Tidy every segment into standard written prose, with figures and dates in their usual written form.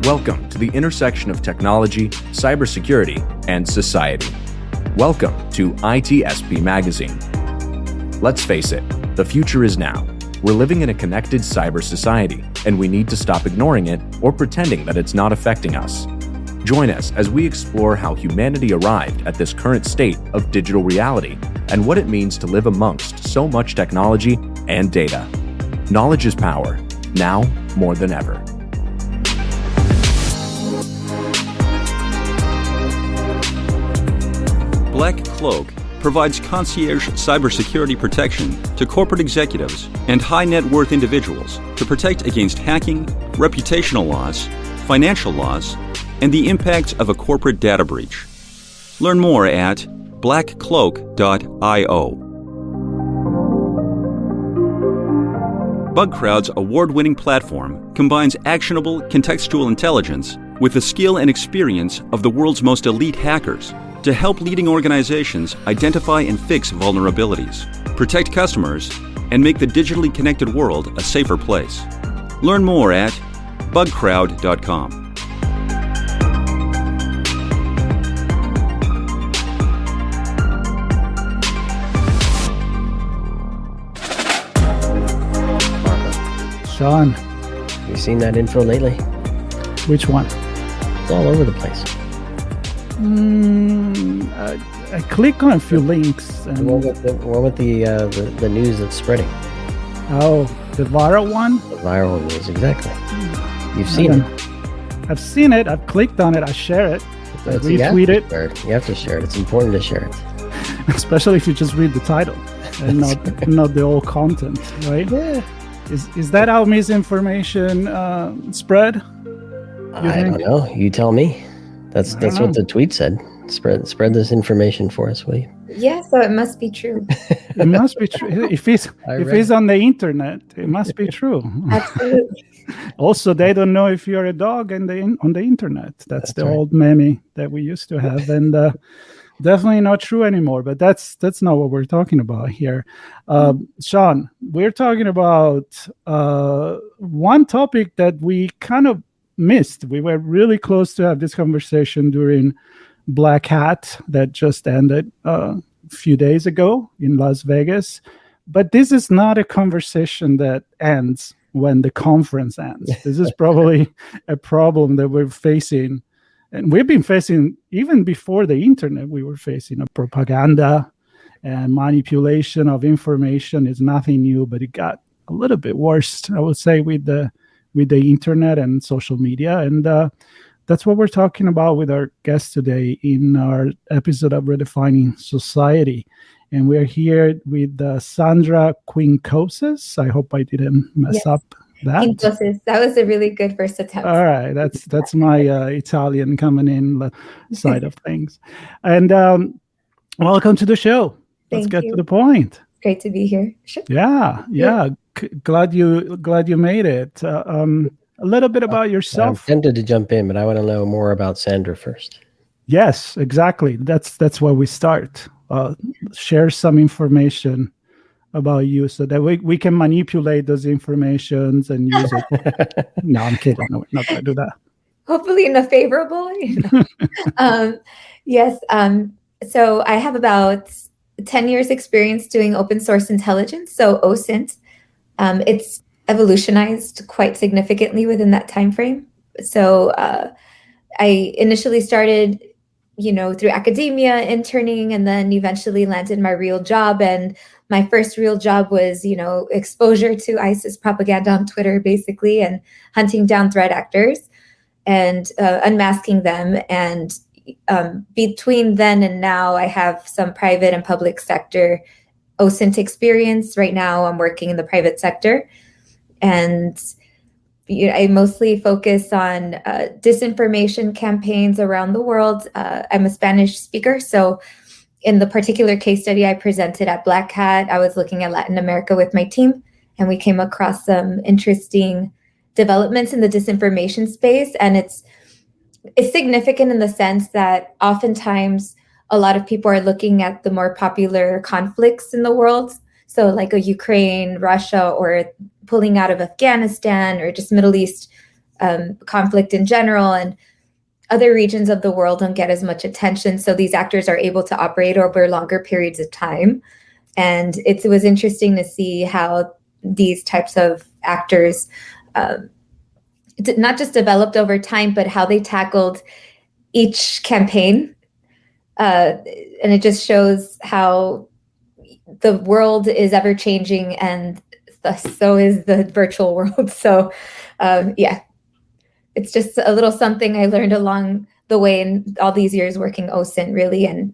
Welcome to the intersection of technology, cybersecurity, and society. Welcome to ITSP Magazine. Let's face it, the future is now. We're living in a connected cyber society, and we need to stop ignoring it or pretending that it's not affecting us. Join us as we explore how humanity arrived at this current state of digital reality and what it means to live amongst so much technology and data. Knowledge is power, now more than ever. Black Cloak provides concierge cybersecurity protection to corporate executives and high net worth individuals to protect against hacking, reputational loss, financial loss, and the impacts of a corporate data breach. Learn more at blackcloak.io. BugCrowd's award-winning platform combines actionable contextual intelligence with the skill and experience of the world's most elite hackers to help leading organizations identify and fix vulnerabilities, protect customers, and make the digitally connected world a safer place. Learn more at bugcrowd.com. Sean, you seen that info lately? which one? It's all over the place. I click on a few links. The And, one with the news that's spreading. oh, the viral one? The viral news, exactly. You've I seen don't- it. I've seen it. I've clicked on it. I share it. I That's- you have retweet to it, share it. You have to share it. It's important to share it. especially if you just read the title and not the whole content, right? Yeah. Is that how misinformation spread? I think? don't know. You tell me. That's I don't what know. the tweet said. Spread this information for us, will you? Yeah, so it must be true. It must be true. If it's on the internet, it must be true. Absolutely. Also, they don't know if you're a dog on the internet. That's the right. old meme that we used to have, and definitely not true anymore. But that's not what we're talking about here. Sean, we're talking about one topic that we kind of missed. We were really close to have this conversation during Black Hat that just ended a few days ago in Las Vegas. But this is not a conversation that ends when the conference ends. This is probably a problem that we're facing. And we've been facing, even before the internet, we were facing a propaganda and manipulation of information is nothing new, but it got a little bit worse, I would say, with the internet and social media. And that's what we're talking about with our guest today in our episode of Redefining Society. And we're here with Sandra Quincoses. I hope I didn't mess up that. Quincoses. That was a really good first attempt. All right, that's my Italian coming in side of things. And welcome to the show. Let's Thank get you. to the point. Great to be here. Sure. Yeah. Glad you made it. A little bit about I'm yourself. tempted to jump in, but I want to know more about Sandra first. Yes, exactly. That's where we start. Share some information about you so that we can manipulate those informations and use it. No, I'm kidding. No, we're not going to do that. Hopefully in a favorable way. Yes. So I have about 10 years experience doing open source intelligence. So OSINT. It's evolutionized quite significantly within that time frame. So I initially started, through academia, interning, and then eventually landed my real job. And my first real job was, exposure to ISIS propaganda on Twitter, basically, and hunting down threat actors and unmasking them. And between then and now, I have some private and public sector OSINT experience. Right now, I'm working in the private sector. And I mostly focus on disinformation campaigns around the world. I'm a Spanish speaker. So in the particular case study I presented at Black Hat, I was looking at Latin America with my team, and we came across some interesting developments in the disinformation space. And it's significant in the sense that oftentimes a lot of people are looking at the more popular conflicts in the world. So like a Ukraine, Russia, or pulling out of Afghanistan, or just Middle East conflict in general, and other regions of the world don't get as much attention. So these actors are able to operate over longer periods of time. And it was interesting to see how these types of actors not just developed over time, but how they tackled each campaign. And it just shows how the world is ever changing, and so is the virtual world. So yeah, it's just a little something I learned along the way in all these years working OSINT, really. And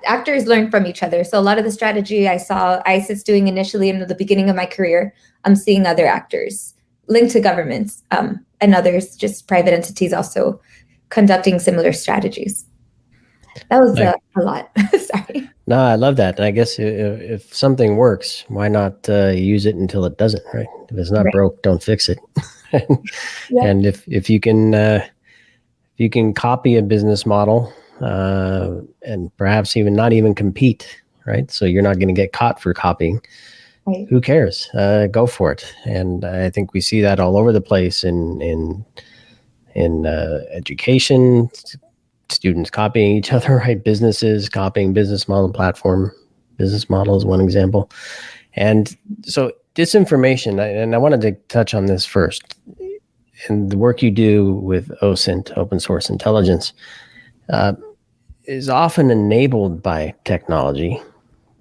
actors learn from each other. So a lot of the strategy I saw ISIS doing initially in the beginning of my career, I'm seeing other actors linked to governments and others, just private entities, also conducting similar strategies. That was a lot. Sorry. No, I love that. And I guess if something works, why not use it until it doesn't, right? If it's not broke, don't fix it. And if you can copy a business model and perhaps even not even compete, right? So you're not going to get caught for copying. Right. Who cares? Go for it. And I think we see that all over the place in education. Students copying each other, right? Businesses copying business model, platform business model is one example. And so disinformation, and I wanted to touch on this first. And the work you do with OSINT, open source intelligence, is often enabled by technology,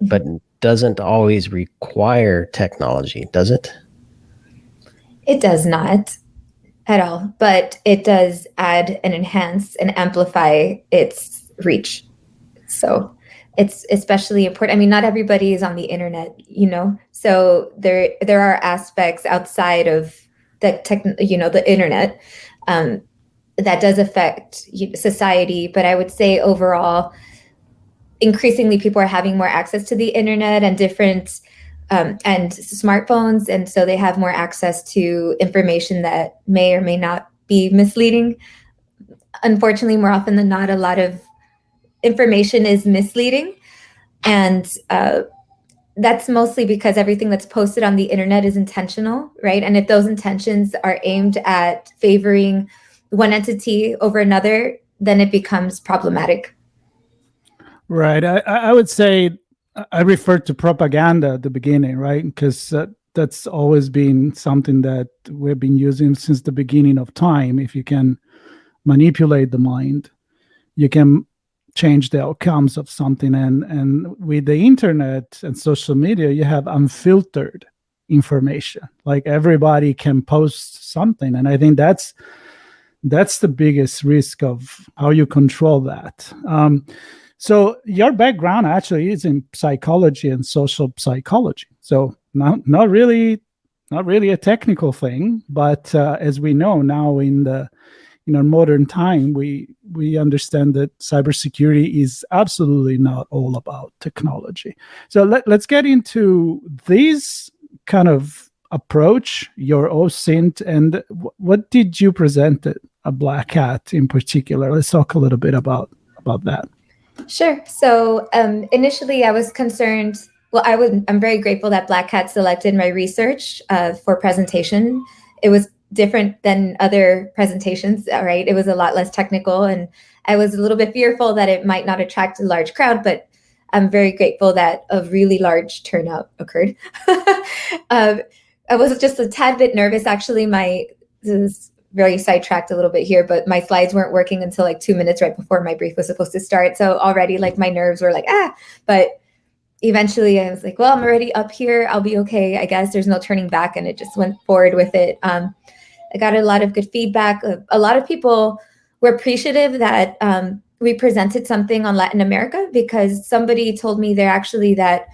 but doesn't always require technology, does it? It does not at all, but it does add and enhance and amplify its reach. So it's especially important. I mean, not everybody is on the internet, so there are aspects outside of the internet that does affect society. But I would say overall, increasingly people are having more access to the internet and different and smartphones, and so they have more access to information that may or may not be misleading. Unfortunately, more often than not, a lot of information is misleading, and that's mostly because everything that's posted on the internet is intentional, right? And if those intentions are aimed at favoring one entity over another, then it becomes problematic. Right. I would say I referred to propaganda at the beginning, right? Because that's always been something that we've been using since the beginning of time. If you can manipulate the mind, you can change the outcomes of something. And with the internet and social media, you have unfiltered information. Like everybody can post something. And I think that's the biggest risk of how you control that. So your background actually is in psychology and social psychology. So not really a technical thing, but as we know now in the modern time, we understand that cybersecurity is absolutely not all about technology. So let's get into this kind of approach, your OSINT, and what did you present at Black Hat in particular? Let's talk a little bit about that. Sure. So initially I was concerned, I'm very grateful that Black Hat selected my research for presentation. It was different than other presentations, right? It was a lot less technical, and I was a little bit fearful that it might not attract a large crowd, but I'm very grateful that a really large turnout occurred. I was just a tad bit nervous, actually. This is very sidetracked a little bit here, but my slides weren't working until like 2 minutes right before my brief was supposed to start. So already like my nerves were like, but eventually I was like, well, I'm already up here. I'll be okay. I guess there's no turning back. And it just went forward with it. I got a lot of good feedback. A lot of people were appreciative that we presented something on Latin America, because somebody told me that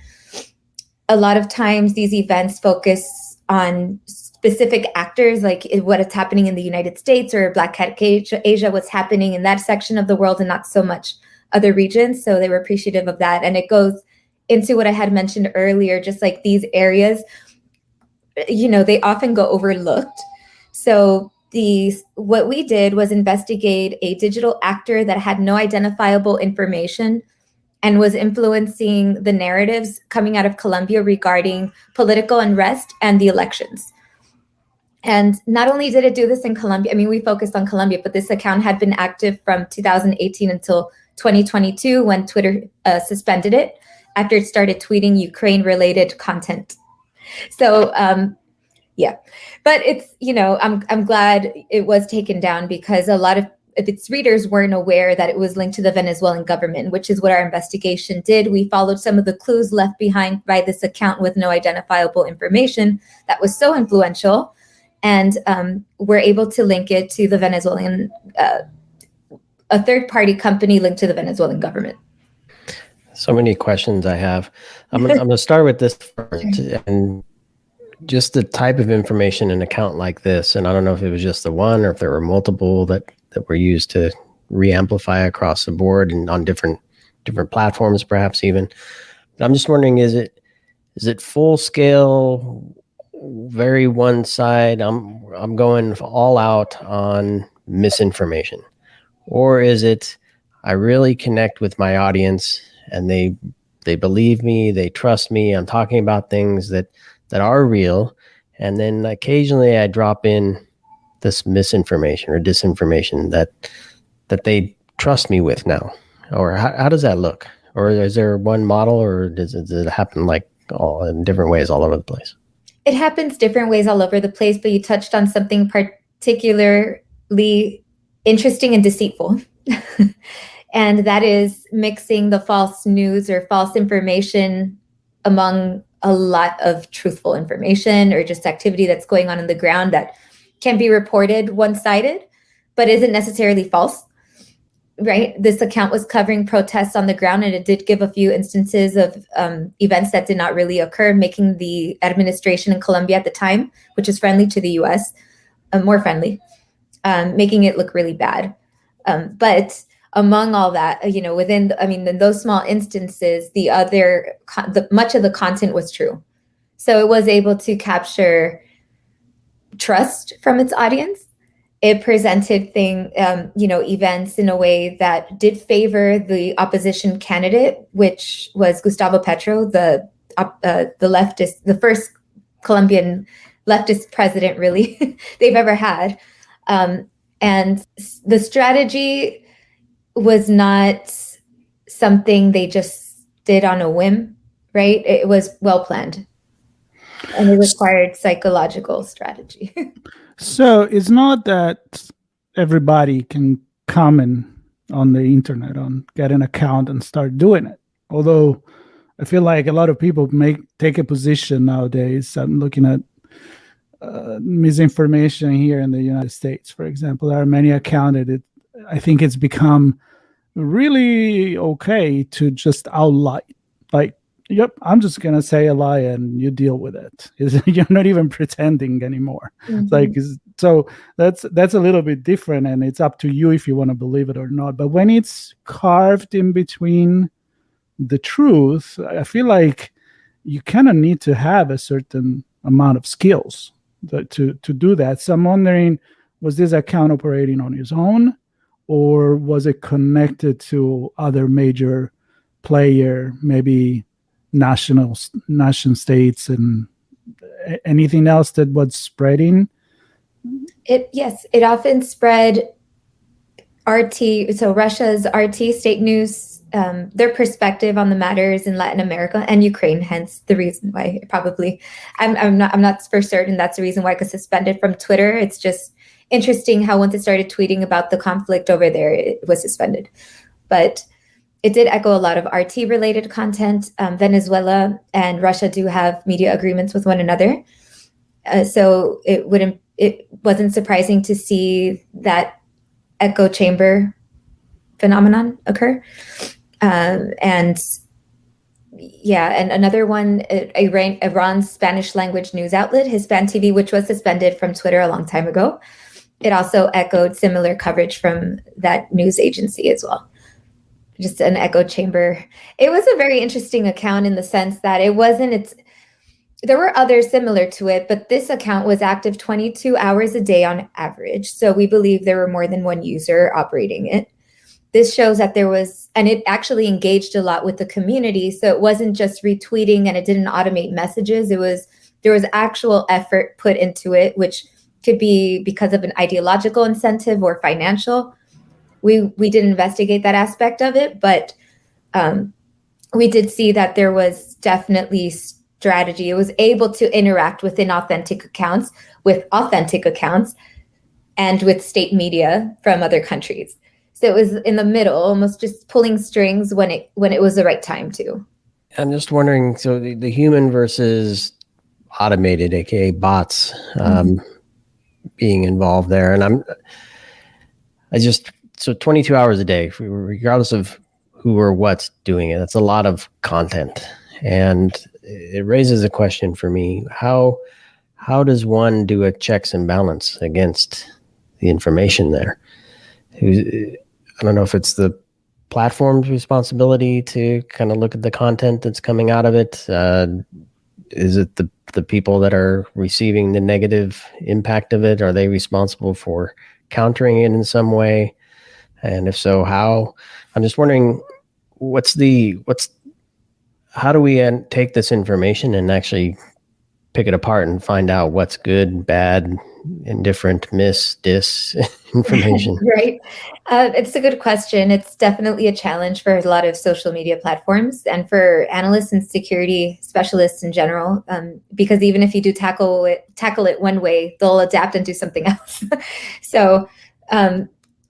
a lot of times these events focus on specific actors, like what is happening in the United States or Black Hat Asia, what's happening in that section of the world, and not so much other regions. So they were appreciative of that. And it goes into what I had mentioned earlier, just like these areas, they often go overlooked. So what we did was investigate a digital actor that had no identifiable information and was influencing the narratives coming out of Colombia regarding political unrest and the elections. And not only did it do this in Colombia, I mean, we focused on Colombia, but this account had been active from 2018 until 2022 when Twitter suspended it after it started tweeting Ukraine-related content. So, yeah, but it's, I'm glad it was taken down because a lot of its readers weren't aware that it was linked to the Venezuelan government, which is what our investigation did. We followed some of the clues left behind by this account with no identifiable information that was so influential. And we're able to link it to the Venezuelan, a third-party company linked to the Venezuelan government. So many questions I have. I'm going to start with this first, and just the type of information an account like this, and I don't know if it was just the one or if there were multiple that were used to re-amplify across the board and on different platforms, perhaps even. But I'm just wondering, is it full scale, very one side? I'm going all out on misinformation, or is it I really connect with my audience and they believe me, they trust me, I'm talking about things that are real, and then occasionally I drop in this misinformation or disinformation that they trust me with now? Or how does that look? Or is there one model, or does it happen like all in different ways all over the place? It happens different ways all over the place, but you touched on something particularly interesting and deceitful. And that is mixing the false news or false information among a lot of truthful information or just activity that's going on in the ground that can be reported one-sided, but isn't necessarily false, right? This account was covering protests on the ground, and it did give a few instances of events that did not really occur, making the administration in Colombia at the time, which is friendly to the US, more friendly, making it look really bad. But among all that, in those small instances, much of the content was true. So it was able to capture trust from its audience. It presented events in a way that did favor the opposition candidate, which was Gustavo Petro, the leftist, the first Colombian leftist president, really, they've ever had. And the strategy was not something they just did on a whim, right? It was well planned, and it required psychological strategy. So it's not that everybody can comment on the internet, get an account and start doing it. Although I feel like a lot of people take a position nowadays. I'm looking at misinformation here in the United States, for example. There are many accounts. I think it's become really okay to just outlie. Like, yep, I'm just going to say a lie and you deal with it. You're not even pretending anymore. Mm-hmm. So that's a little bit different, and it's up to you if you want to believe it or not. But when it's carved in between the truth, I feel like you kind of need to have a certain amount of skills to do that. So I'm wondering, was this account operating on its own, or was it connected to other major player, maybe nation states, and anything else that was spreading? It often spread RT, so Russia's RT, state news, their perspective on the matters in Latin America and Ukraine, hence the reason why probably, I'm not for certain that's the reason why it got suspended from Twitter. It's just interesting how once it started tweeting about the conflict over there, it was suspended. But it did echo a lot of RT related content. Venezuela and Russia do have media agreements with one another. So it wasn't surprising to see that echo chamber phenomenon occur. And another one, Iran's Spanish language news outlet, Hispan TV, which was suspended from Twitter a long time ago. It also echoed similar coverage from that news agency as well. Just an echo chamber. It was a very interesting account in the sense that there were others similar to it, but this account was active 22 hours a day on average. So we believe there were more than one user operating it. This shows that and it actually engaged a lot with the community. So it wasn't just retweeting and it didn't automate messages. There was actual effort put into it, which could be because of an ideological incentive or financial. We didn't investigate that aspect of it, but we did see that there was definitely strategy. It was able to interact with inauthentic accounts, with authentic accounts, and with state media from other countries. So it was in the middle, almost just pulling strings when it was the right time to. I'm just wondering, so the human versus automated, aka bots, being involved there, and so 22 hours a day, regardless of who or what's doing it, that's a lot of content, and it raises a question for me: how does one do a checks and balance against the information there? I don't know if it's the platform's responsibility to kind of look at the content that's coming out of it. Is it the people that are receiving the negative impact of it? Are they responsible for countering it in some way? And if so, how? I'm just wondering, how do we take this information and actually pick it apart and find out what's good, bad, indifferent, dis information? Right. It's a good question. It's definitely a challenge for a lot of social media platforms and for analysts and security specialists in general, because even if you do tackle it one way, they'll adapt and do something else. So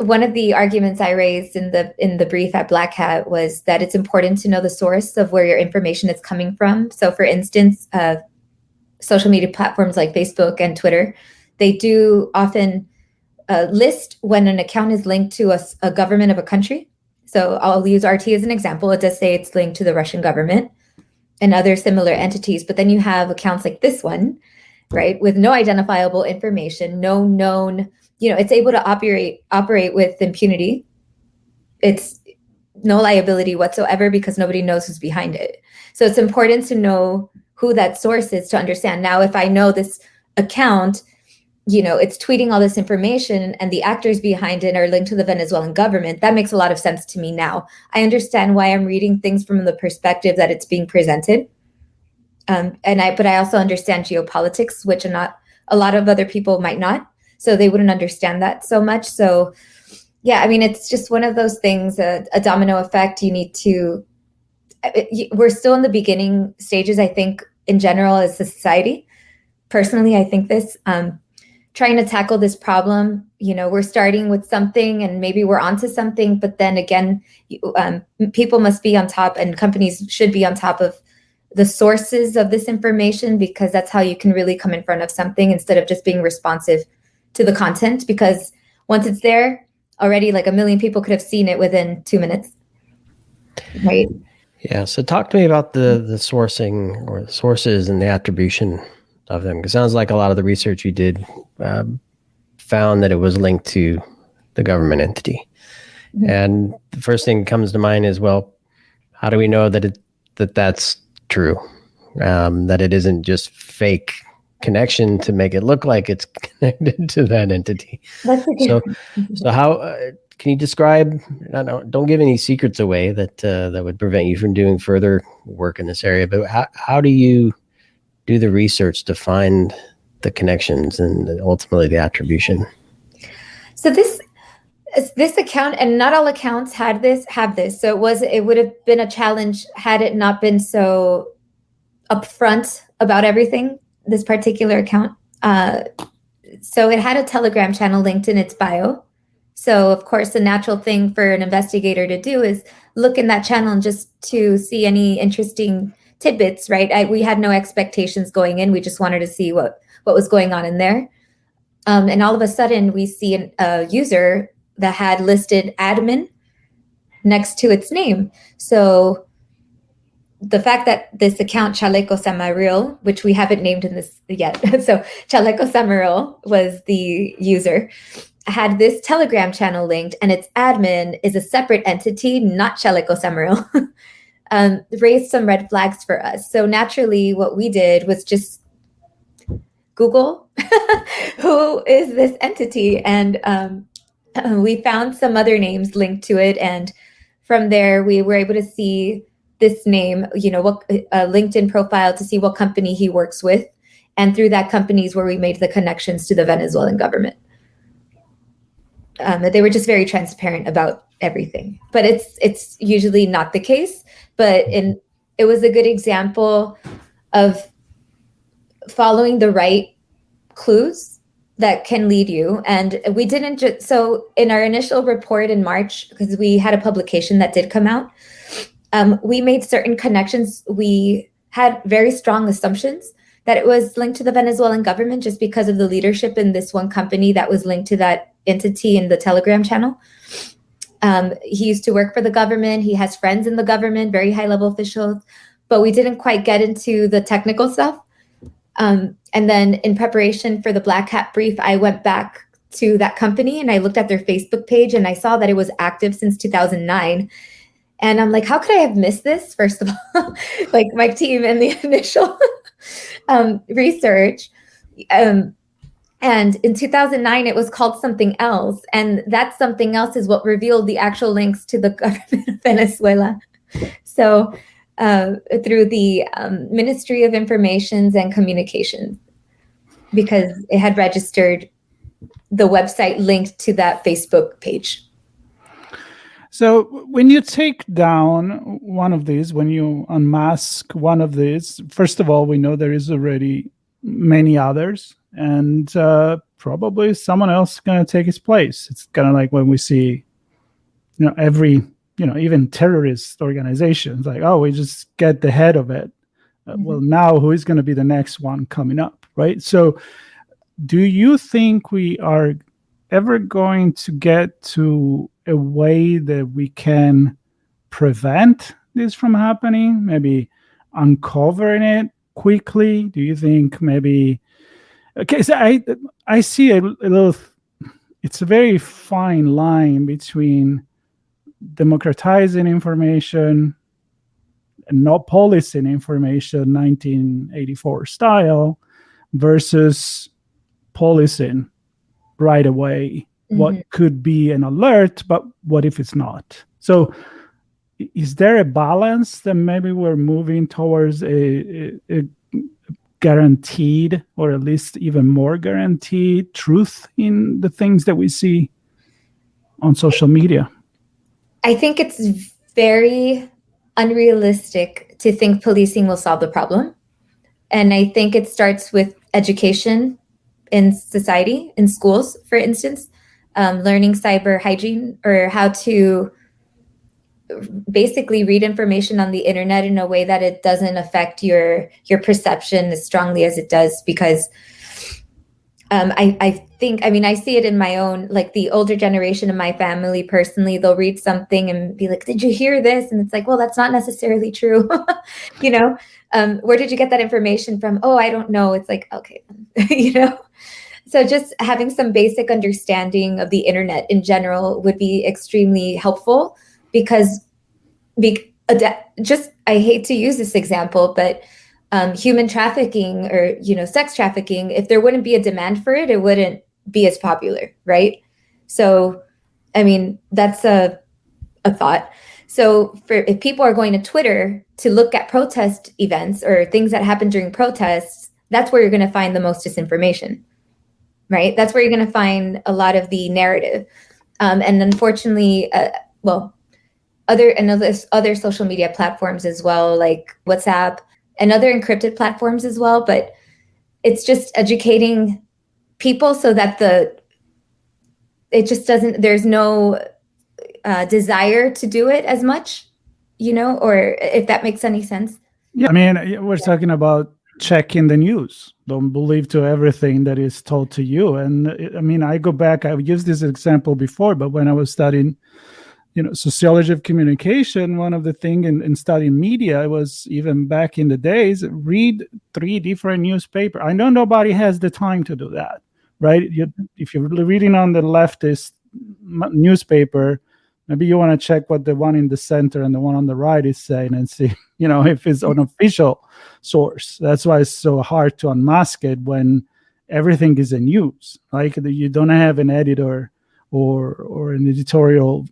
one of the arguments I raised in the brief at Black Hat was that it's important to know the source of where your information is coming from. So for instance, social media platforms like Facebook and Twitter, they do often list when an account is linked to a government of a country. So I'll use RT as an example. It does say it's linked to the Russian government and other similar entities. But then you have accounts like this one, right, with no identifiable information, no known, it's able to operate with impunity. It's no liability whatsoever because nobody knows who's behind it. So it's important to know who that source is to understand. Now, if I know this account, it's tweeting all this information and the actors behind it are linked to the Venezuelan government, that makes a lot of sense to me now. I understand why I'm reading things from the perspective that it's being presented. But I also understand geopolitics, which a lot of other people might not. So they wouldn't understand that so much. So yeah, it's just one of those things, a domino effect. We're still in the beginning stages, I think, in general as a society. Personally, I think this, trying to tackle this problem, we're starting with something and maybe we're onto something, but then again, people must be on top and companies should be on top of the sources of this information, because that's how you can really come in front of something instead of just being responsive to the content, because once it's there already, like 1 million people could have seen it within 2 minutes. Right. Yeah. So talk to me about the sourcing or the sources and the attribution of them. It sounds like a lot of the research you did found that it was linked to the government entity. Mm-hmm. And the first thing that comes to mind is, well, how do we know that that's true? That it isn't just fake connection to make it look like it's connected to that entity. So how can you describe? Don't give any secrets away that would prevent you from doing further work in this area. But how do you do the research to find the connections and ultimately the attribution? So this account, and not all accounts have this. So it would have been a challenge had it not been so upfront about everything. This particular account. So it had a Telegram channel linked in its bio. So of course, the natural thing for an investigator to do is look in that channel and just to see any interesting tidbits, right? We had no expectations going in. We just wanted to see what was going on in there. And all of a sudden we see a user that had listed admin next to its name. So the fact that this account, Chaleco Samaril, which we haven't named in this yet, so Chaleco Samaril was the user, had this Telegram channel linked, and its admin is a separate entity, not Chaleco Samaril, raised some red flags for us. So naturally, what we did was just Google who is this entity, and we found some other names linked to it, and from there we were able to see this name, what a LinkedIn profile to see what company he works with. And through that, companies where we made the connections to the Venezuelan government. They were just very transparent about everything. But it's usually not the case. But it was a good example of following the right clues that can lead you. And we didn't just, so in our initial report in March, because we had a publication that did come out, we made certain connections. We had very strong assumptions that it was linked to the Venezuelan government just because of the leadership in this one company that was linked to that entity in the Telegram channel. He used to work for the government. He has friends in the government, very high level officials, but we didn't quite get into the technical stuff. And then in preparation for the Black Hat brief, I went back to that company and I looked at their Facebook page and I saw that it was active since 2009. And I'm like, how could I have missed this? First of all, like my team and the initial research. And in 2009, it was called something else. And that something else is what revealed the actual links to the government of Venezuela. So through the Ministry of Information and Communications, because it had registered the website linked to that Facebook page. So when you take down one of these, when you unmask one of these, first of all, we know there is already many others, and probably someone else is going to take its place. It's kind of like when we see, every, even terrorist organizations, like, oh, we just get the head of it. Well, now who is going to be the next one coming up, right? So do you think we are ever going to get to a way that we can prevent this from happening, maybe uncovering it quickly? Do you think maybe, okay, so I see a little, it's a very fine line between democratizing information and not policing information 1984 style versus policing right away what could be an alert, but what if it's not? So is there a balance that maybe we're moving towards a guaranteed, or at least even more guaranteed, truth in the things that we see on social media? I think it's very unrealistic to think policing will solve the problem. And I think it starts with education in society, in schools, for instance, learning cyber hygiene, or how to basically read information on the internet in a way that it doesn't affect your perception as strongly as it does. Because I see it in my own, like the older generation of my family personally, they'll read something and be like, did you hear this? And it's like, well, that's not necessarily true. Where did you get that information from? Oh, I don't know. It's like, okay, So just having some basic understanding of the internet in general would be extremely helpful, because I hate to use this example, but human trafficking or, sex trafficking, if there wouldn't be a demand for it, it wouldn't be as popular, right? So, that's a thought. So if people are going to Twitter to look at protest events or things that happen during protests, that's where you're going to find the most disinformation, right? That's where you're going to find a lot of the narrative. And unfortunately, other social media platforms as well, like WhatsApp and other encrypted platforms as well. But it's just educating people so that there's no desire to do it as much, or if that makes any sense. Yeah, we're talking about checking the news. Don't believe to everything that is told to you. And I go back, I've used this example before, but when I was studying, sociology of communication, one of the things in studying media was, even back in the days, read 3 different newspapers. I know nobody has the time to do that, right? If you're reading on the leftist newspaper, maybe you want to check what the one in the center and the one on the right is saying and see, if it's an official source. That's why it's so hard to unmask it when everything is in news. Like, you don't have an editor or an editorial,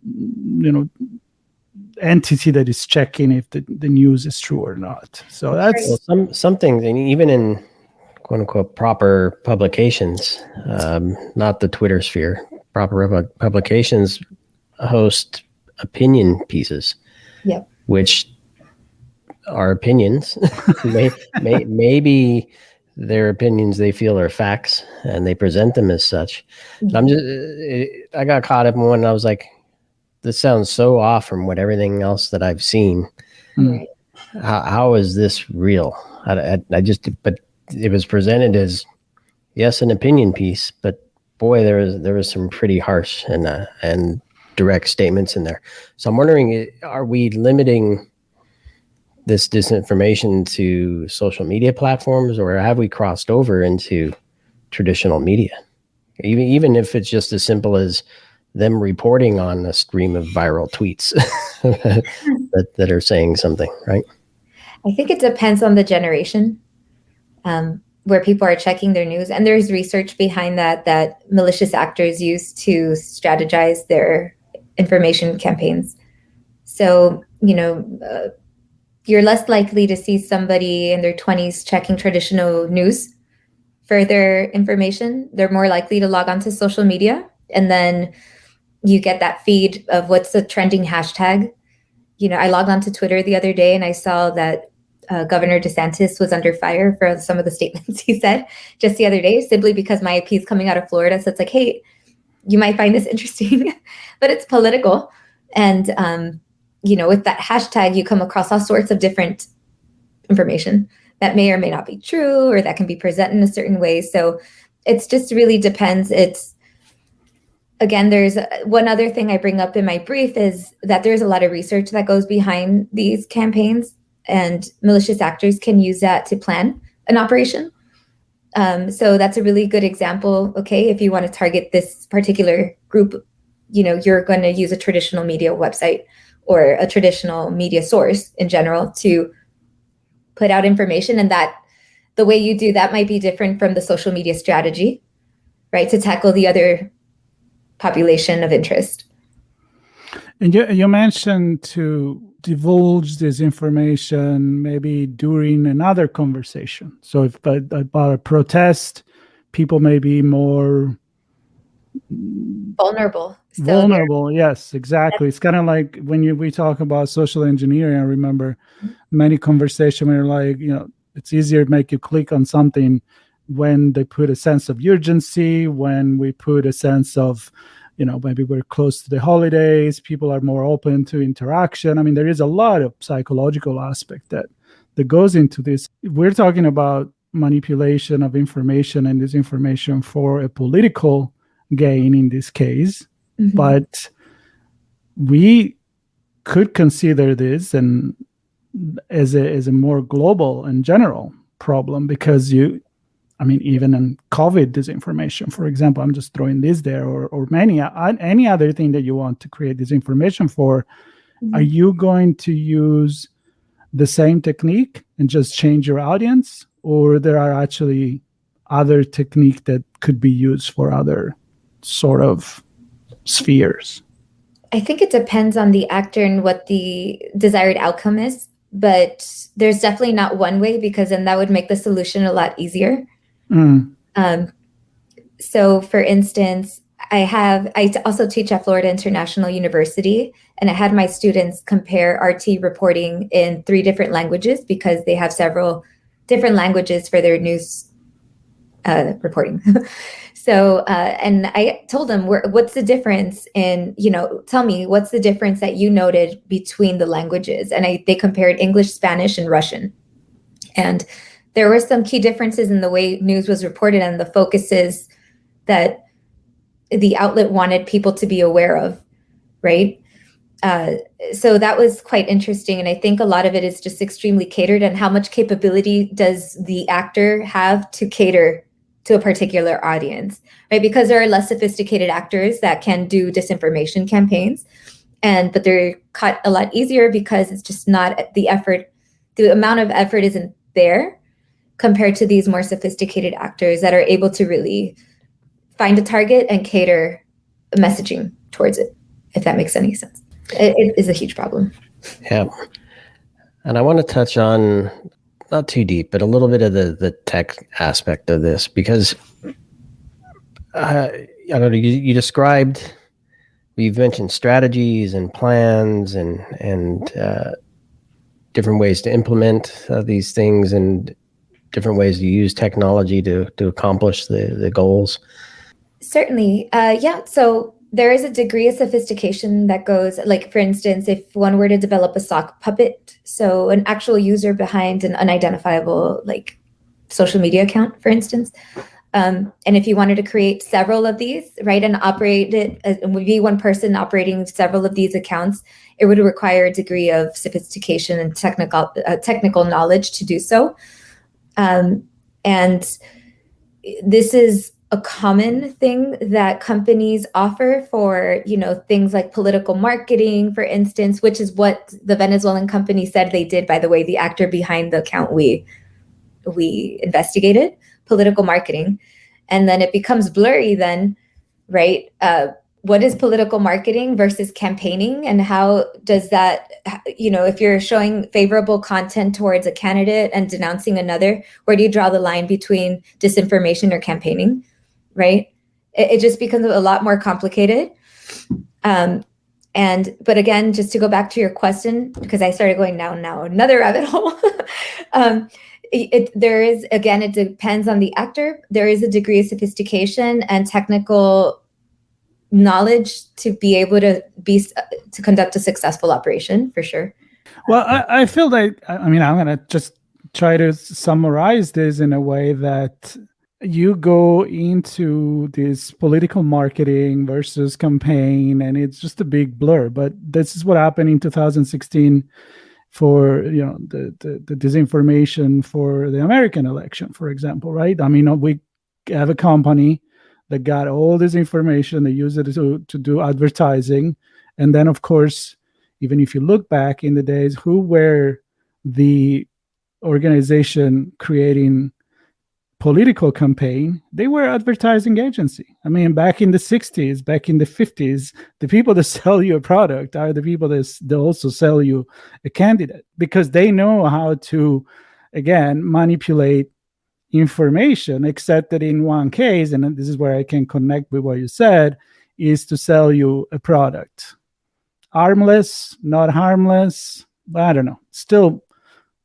entity that is checking if the news is true or not. So that's some things, and even in quote unquote proper publications, not the Twitter sphere. Proper publications host opinion pieces, Yep. which are opinions. Maybe they're opinions they feel are facts, and they present them as such. And I got caught up in one, and I was like, this sounds so off from what everything else that I've seen. Right. How is this real? But it was presented as, yes, an opinion piece, but boy, there was some pretty harsh and direct statements in there. So I'm wondering, are we limiting this disinformation to social media platforms, or have we crossed over into traditional media? Even if it's just as simple as them reporting on a stream of viral tweets that are saying something, right? I think it depends on the generation where people are checking their news. And there's research behind that malicious actors use to strategize their information campaigns. So, you're less likely to see somebody in their 20s checking traditional news for their information. They're more likely to log onto social media. And then you get that feed of what's the trending hashtag. I logged onto Twitter the other day and I saw that Governor DeSantis was under fire for some of the statements he said just the other day, simply because my IP is coming out of Florida. So it's like, hey, you might find this interesting, but it's political. And, with that hashtag, you come across all sorts of different information that may or may not be true, or that can be presented in a certain way. So it's just really depends. Again, there's one other thing I bring up in my brief is that there's a lot of research that goes behind these campaigns, and malicious actors can use that to plan an operation. So that's a really good example. Okay, if you want to target this particular group, you're going to use a traditional media website or a traditional media source in general to put out information. And that the way you do that might be different from the social media strategy, right? To tackle the other population of interest. And you mentioned to divulge this information maybe during another conversation. So if about a protest, people may be more vulnerable. Yes, exactly. It's kind of like when we talk about social engineering. I remember many conversations where like, it's easier to make you click on something when they put a sense of urgency, when we put a sense of, maybe we're close to the holidays, people are more open to interaction. I mean, there is a lot of psychological aspect that goes into this. We're talking about manipulation of information and disinformation for a political gain in this case, but we could consider this and as a more global and general problem, because even in COVID disinformation, for example, I'm just throwing this there, or any other thing that you want to create disinformation for, are you going to use the same technique and just change your audience, or there are actually other technique that could be used for other sort of spheres? I think it depends on the actor and what the desired outcome is, but there's definitely not one way, because then that would make the solution a lot easier. So for instance, I also teach at Florida International University, and I had my students compare RT reporting in 3 different languages, because they have several different languages for their news reporting. So, and I told them, what's the difference in, tell me, what's the difference that you noted between the languages? And they compared English, Spanish, and Russian. And there were some key differences in the way news was reported and the focuses that the outlet wanted people to be aware of, right? So that was quite interesting. And I think a lot of it is just extremely catered, and how much capability does the actor have to cater to a particular audience, right? Because there are less sophisticated actors that can do disinformation campaigns, but they're cut a lot easier because it's just not the effort, the amount of effort isn't there compared to these more sophisticated actors that are able to really find a target and cater messaging towards it, if that makes any sense. It is a huge problem. Yeah. And I want to touch on not too deep, but a little bit of the tech aspect of this, because I don't know, you described, you've mentioned strategies and plans and different ways to implement these things and different ways to use technology to accomplish the goals. Certainly. Yeah. So there is a degree of sophistication that goes, like, for instance, if one were to develop a sock puppet, so an actual user behind an unidentifiable, like, social media account, for instance. And if you wanted to create several of these, right, and operate it, it would be one person operating several of these accounts, it would require a degree of sophistication and technical knowledge to do so. And this is a common thing that companies offer for, things like political marketing, for instance, which is what the Venezuelan company said they did, by the way, the actor behind the account we investigated, political marketing. And then it becomes blurry then, right? What is political marketing versus campaigning? And how does that, if you're showing favorable content towards a candidate and denouncing another, where do you draw the line between disinformation or campaigning, right? It just becomes a lot more complicated. But again, just to go back to your question, because I started going down now another rabbit hole. It depends on the actor. There is a degree of sophistication and technical knowledge to be able to conduct a successful operation, for sure. Well, I feel like, I'm going to just try to summarize this in a way that you go into this political marketing versus campaign, and it's just a big blur. But this is what happened in 2016 for the disinformation for the American election, for example, right? I mean, we have a company that got all this information, they use it to do advertising. And then, of course, even if you look back in the days, who were the organization creating political campaign? They were advertising agency. I mean, back in the 60s, back in the 50s, the people that sell you a product are the people that also sell you a candidate, because they know how to, again, manipulate information, except that in one case, and this is where I can connect with what you said, is to sell you a product. Harmless, not harmless, I don't know. Still,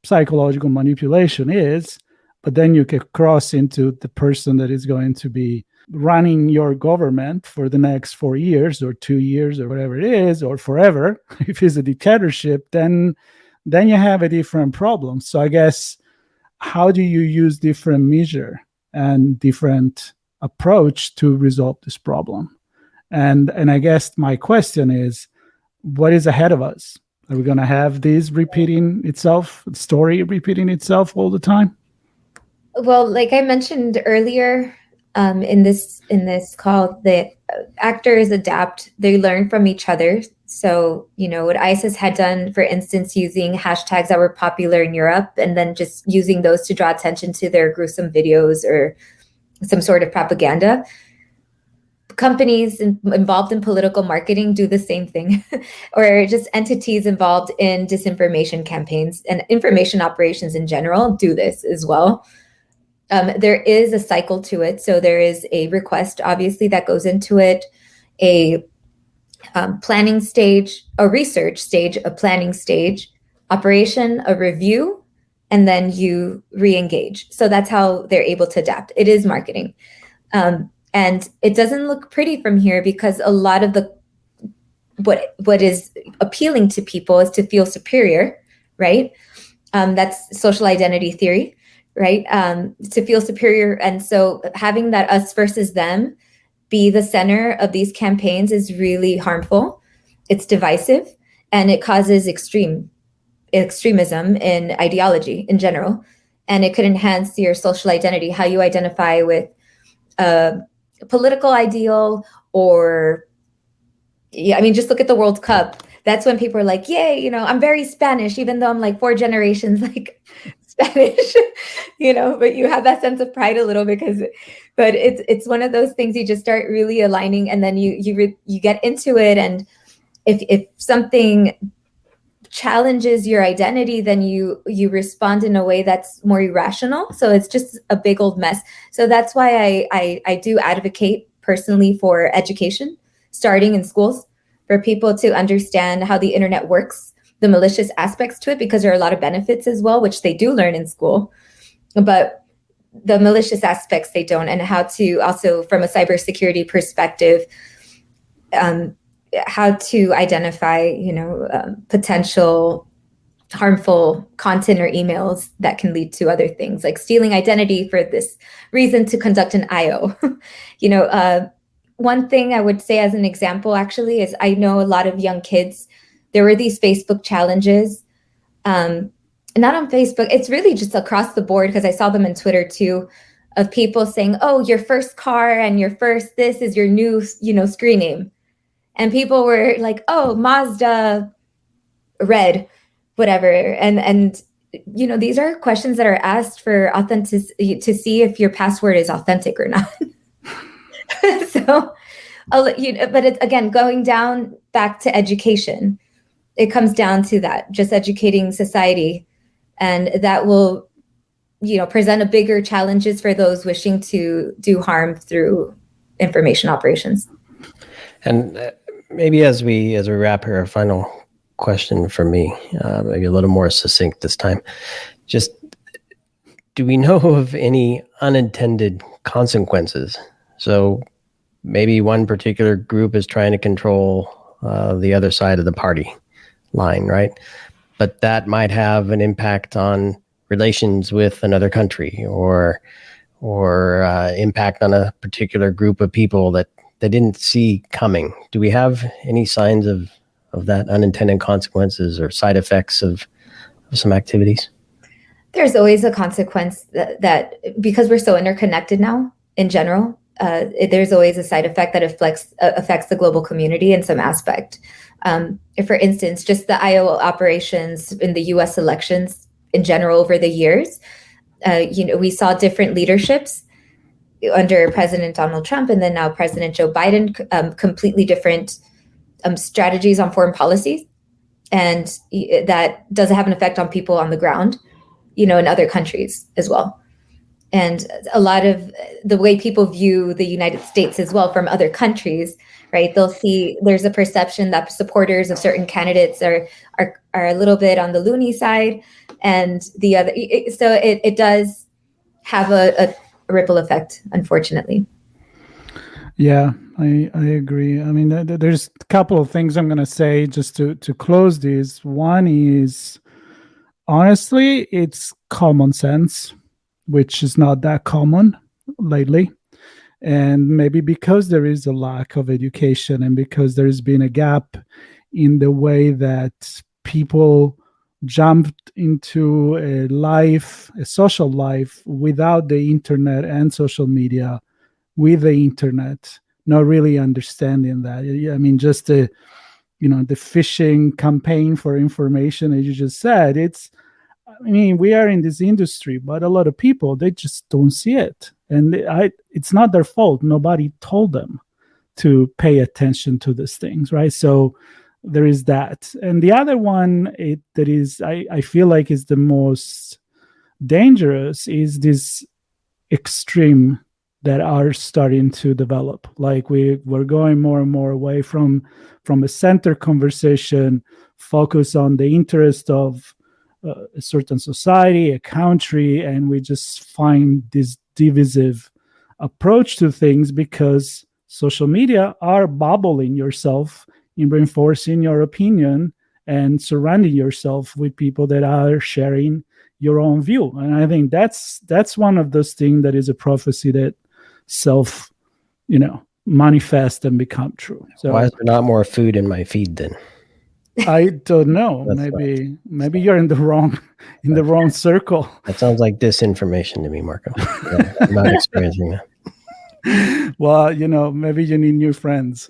psychological manipulation is, but then you can cross into the person that is going to be running your government for the next 4 years or 2 years or whatever it is, or forever. If it's a dictatorship, then you have a different problem. So I guess, how do you use different measure and different approach to resolve this problem? And I guess my question is, what is ahead of us? Are we going to have this repeating itself, story repeating itself all the time? Well, like I mentioned earlier, in this call, the actors adapt, they learn from each other. So, what ISIS had done, for instance, using hashtags that were popular in Europe, and then just using those to draw attention to their gruesome videos or some sort of propaganda. Companies involved in political marketing do the same thing, or just entities involved in disinformation campaigns and information operations in general do this as well. There is a cycle to it. So there is a request, obviously, that goes into it, a planning stage, a research stage, a planning stage, operation, a review, and then you re-engage. So that's how they're able to adapt. It is marketing. And it doesn't look pretty from here, because a lot of what is appealing to people is to feel superior, right? That's social identity theory, right? To feel superior. And so having that us versus them be the center of these campaigns is really harmful. It's divisive, and it causes extremism in ideology in general. And it could enhance your social identity, how you identify with a political ideal, or, yeah, I mean, just look at the World Cup. That's when people are like, yay, I'm very Spanish, even though I'm like 4 generations like Spanish, but you have that sense of pride a little, but it's one of those things you just start really aligning, and then you get into it. And if something challenges your identity, then you respond in a way that's more irrational. So it's just a big old mess. So that's why I do advocate personally for education, starting in schools, for people to understand how the internet works, the malicious aspects to it, because there are a lot of benefits as well, which they do learn in school. But the malicious aspects they don't, and how to also, from a cybersecurity perspective, how to identify, potential harmful content or emails that can lead to other things, like stealing identity for this reason to conduct an IO. One thing I would say as an example, actually, is I know a lot of young kids, there were these Facebook challenges, not on Facebook, it's really just across the board, because I saw them on Twitter too, of people saying, oh, your first car and your first this is your new, screen name. And people were like, oh, Mazda red, whatever. And these are questions that are asked for authenticity, to see if your password is authentic or not. So, but it's, again, going down back to education. It comes down to that, just educating society. And that will, present a bigger challenges for those wishing to do harm through information operations. And maybe as we wrap here, a final question for me, maybe a little more succinct this time. Just, do we know of any unintended consequences? So maybe one particular group is trying to control the other side of the party line, right? But that might have an impact on relations with another country, or impact on a particular group of people that they didn't see coming. Do we have any signs of that unintended consequences or side effects of some activities? There's always a consequence that because we're so interconnected now in general, there's always a side effect that affects the global community in some aspect. For instance, just the IO operations in the US elections in general over the years, we saw different leaderships under President Donald Trump and then now President Joe Biden, completely different strategies on foreign policies. And that does have an effect on people on the ground, in other countries as well. And a lot of the way people view the United States as well from other countries, right? They'll see there's a perception that supporters of certain candidates are a little bit on the loony side, and the other. So it does have a ripple effect, unfortunately. Yeah, I agree. I mean, there's a couple of things I'm going to say just to close this. One is, honestly, it's common sense, which is not that common lately. And maybe because there is a lack of education and because there's been a gap in the way that people jumped into a social life without the internet and social media, with the internet, not really understanding that. I mean, just the phishing campaign for information, as you just said, we are in this industry, but a lot of people, they just don't see it. And it's not their fault. Nobody told them to pay attention to these things, right? So there is that. And the other one that is, I feel like is the most dangerous, is this extreme that are starting to develop. Like we're going more and more away from a center conversation, focus on the interest of a certain society, a country, and we just find this divisive approach to things because social media are bubbling yourself in reinforcing your opinion and surrounding yourself with people that are sharing your own view. And I think that's one of those things that is a prophecy that self, manifest and become true. So why is there not more food in my feed then? I don't know. Maybe you're in the wrong circle. That sounds like disinformation to me, Marco. Yeah, I'm not experiencing that. Well, maybe you need new friends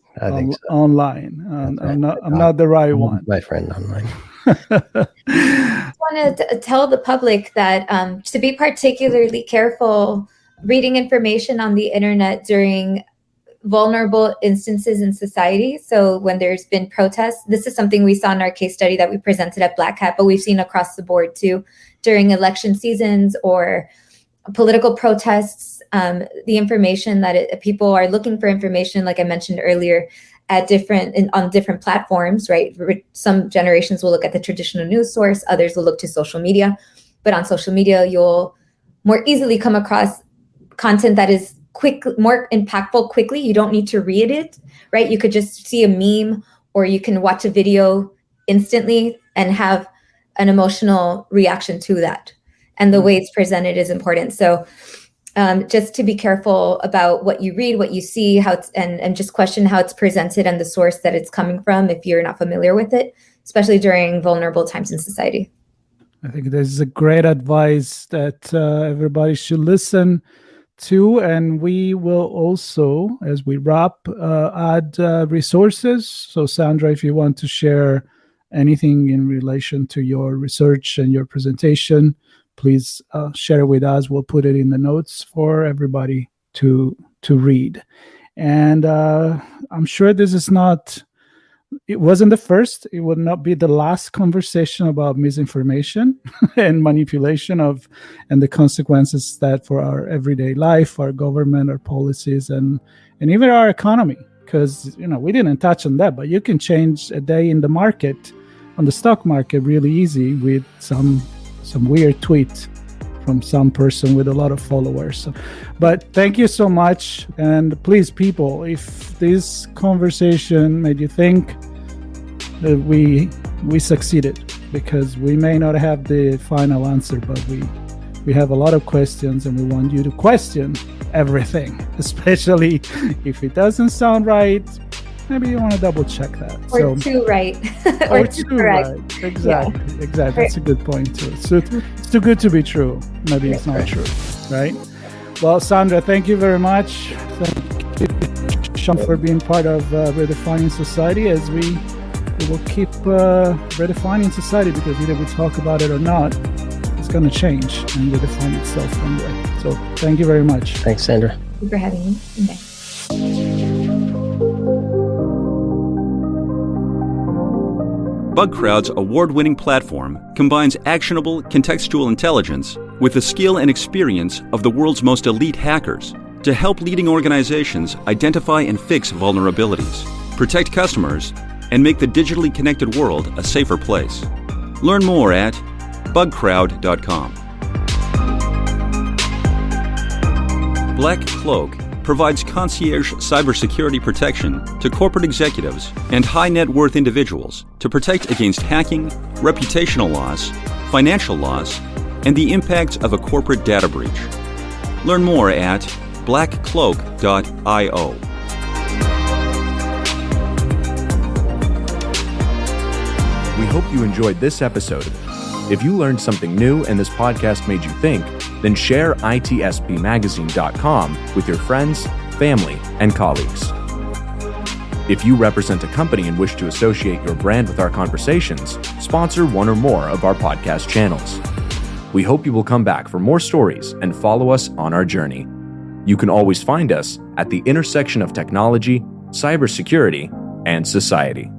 online. I'm not the right one. My friend online. I want to tell the public that to be particularly careful reading information on the internet during vulnerable instances in society. So when there's been protests, this is something we saw in our case study that we presented at Black Hat, but we've seen across the board too, during election seasons or political protests, the information that people are looking for information, like I mentioned earlier, at on different platforms, right? Some generations will look at the traditional news source, others will look to social media. But on social media, you'll more easily come across content that is more impactful quickly. You don't need to read it, right? You could just see a meme, or you can watch a video instantly and have an emotional reaction to that. And the way it's presented is important. So just to be careful about what you read, what you see, and just question how it's presented and the source that it's coming from if you're not familiar with it, especially during vulnerable times in society. I think this is a great advice that everybody should listen to. And we will also, as we wrap, add resources. So Sandra, if you want to share anything in relation to your research and your presentation, please share it with us. We'll put it in the notes for everybody to read. And I'm sure it wasn't the first, it would not be the last conversation about misinformation and manipulation and the consequences that for our everyday life, our government, our policies, and even our economy. Because, we didn't touch on that, but you can change a day in the market, on the stock market, really easy with some weird tweet from some person with a lot of followers. But thank you so much. And please, people, if this conversation made you think, that we succeeded, because we may not have the final answer, but we have a lot of questions, and we want you to question everything, especially if it doesn't sound right. Maybe you want to double check that. Or too right. or too right. Exactly. Yeah. Exactly. That's a good point too. So it's too good to be true. Maybe it's not true, right? Well, Sandra, thank you very much. Thank you, Sean, for being part of Redefining Society, as we will keep redefining society, because either we talk about it or not, it's going to change and redefine itself anyway. So thank you very much. Thanks, Sandra. Thank you for having me. Okay. BugCrowd's award-winning platform combines actionable contextual intelligence with the skill and experience of the world's most elite hackers to help leading organizations identify and fix vulnerabilities, protect customers, and make the digitally connected world a safer place. Learn more at bugcrowd.com. Black Cloak provides concierge cybersecurity protection to corporate executives and high net worth individuals to protect against hacking, reputational loss, financial loss, and the impacts of a corporate data breach. Learn more at blackcloak.io. We hope you enjoyed this episode. If you learned something new and this podcast made you think, then share itspmagazine.com with your friends, family, and colleagues. If you represent a company and wish to associate your brand with our conversations, sponsor one or more of our podcast channels. We hope you will come back for more stories and follow us on our journey. You can always find us at the intersection of technology, cybersecurity, and society.